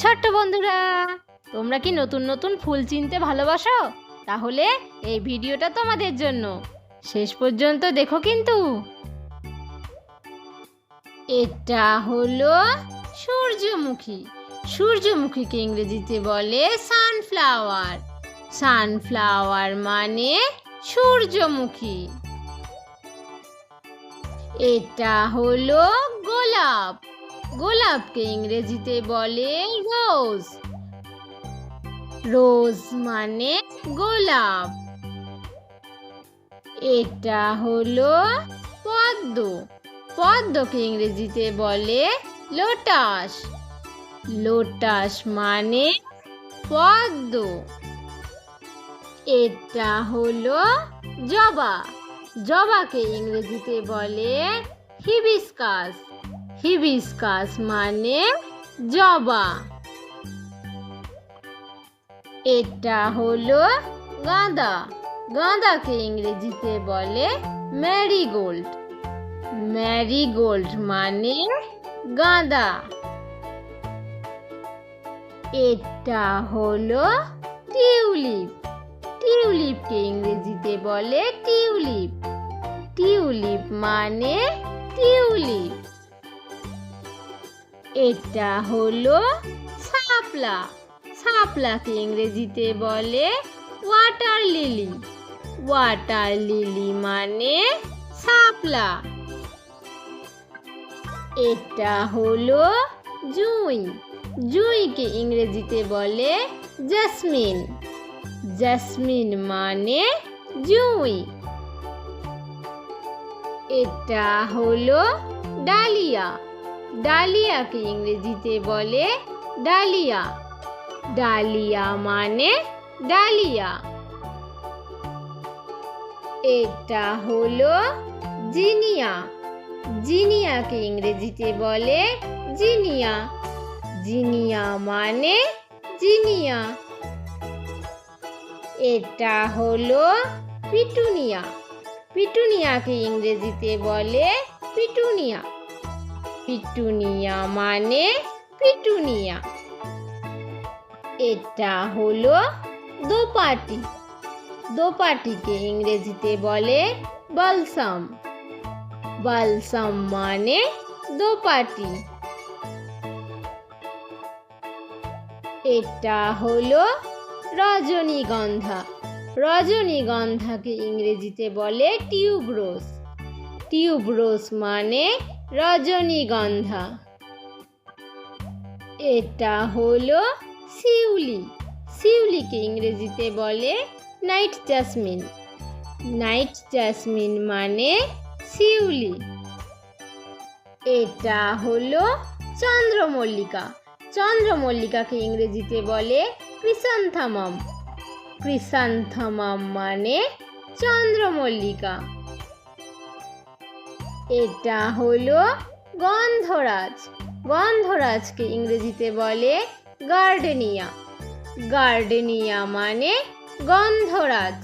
ছোট্ট বন্ধুরা, তোমরা কি নতুন নতুন ফুল চিনতে ভালোবাসো? তাহলে এই ভিডিওটা তোমাদের জন্য। শেষ পর্যন্ত দেখো কিন্তু। এটা হলো সূর্যমুখী। সূর্যমুখীকে ইংরেজিতে বলে সানফ্লাওয়ার। সানফ্লাওয়ার মানে সূর্যমুখী। এটা হলো গোলাপ। গোলাপকে ইংরেজিতে বলে রোজ। রোজ মানে গোলাপ। এটা হলো পদ্ম। পদ্মকে ইংরেজিতে বলে লোটাস। লোটাস মানে পদ্ম। এটা হলো জবা। জবাকে ইংরেজিতে বলে হিবিস্কাস। হিবিস্কাস মানে জবা। এটা হলো গাঁদা। গাঁদাকে ইংরেজিতে বলে ম্যারিগোল্ড। ম্যারিগোল্ড মানে গাঁদা। এটা হলো টিউলিপ। টিউলিপকে ইংরেজিতে বলে টিউলিপ। টিউলিপ মানে টিউলিপ। এটা হলো শাপলা। শাপলাকে ইংরেজিতে বলে ওয়াটার লিলি। ওয়াটার লিলি মানে শাপলা। এটা হলো জুঁই। জুঁইকে ইংরেজিতে বলে জেসমিন। জেসমিন মানে জুঁই। এটা হলো ডালিয়া। ডালিয়াকে ইংরেজিতে বলে ডালিয়া। ডালিয়া মানে ডালিয়া। এটা হলো জিনিয়া। জিনিয়াকে ইংরেজিতে বলে জিনিয়া। জিনিয়া মানে জিনিয়া। এটা হলো পিটুনিয়া। পিটুনিয়াকে ইংরেজিতে বলে পিটুনিয়া। পিটুনিয়া মানে পিটুনিয়া। এটা হলো দোপাটি। দোপাটিকে ইংরেজিতে বলে বালসাম। বালসাম মানে দোপাটি। এটা হলো রজনীগন্ধা। রজনীগন্ধাকে ইংরেজিতে বলে টিউবরোজ। টিউবরোজ মানে রজনীগন্ধা। এটা হলো শিউলি। শিউলিকে ইংরেজিতে বলে নাইট জাসমিন। নাইট জাসমিন মানে শিউলি। এটা হলো চন্দ্রমল্লিকা। চন্দ্রমল্লিকাকে ইংরেজিতে বলে ক্রিসান্থামাম। ক্রিসান্থামাম মানে চন্দ্রমল্লিকা। এটা হলো গন্ধরাজ। গন্ধরাজকে ইংরেজিতে বলে গার্ডেনিয়া। গার্ডেনিয়া মানে গন্ধরাজ।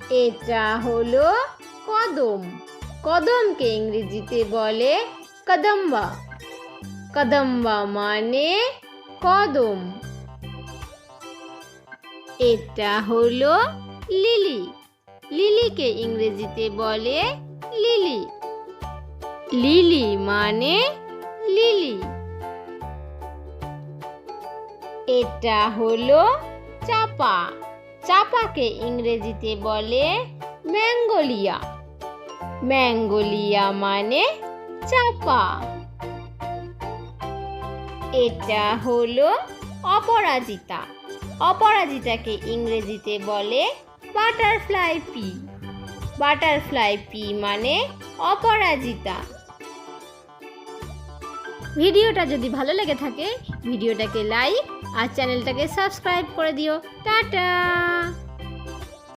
এটা হলো কদম। কদমকে ইংরেজিতে বলে কদম্বা। কদম্বা মানে কদম। এটা হলো লিলি। লিলিকে ইংরেজিতে বলে লিলি। লিলি মানে লিলি। এটা হলো চাপা। চাপাকে ইংরেজিতে বলে ম্যাঙ্গোলিয়া। ম্যাঙ্গোলিয়া মানে চাপা। এটা হলো অপরাজিতা। অপরাজিতাকে ইংরেজিতে বলে বাটারফ্লাই পি। বাটারফ্লাই পি মানে অপরাজিতা। ভিডিওটা যদি ভালো লেগে থাকে ভিডিওটাকে লাইক আর চ্যানেলটাকে সাবস্ক্রাইব করে দিও। টাটা।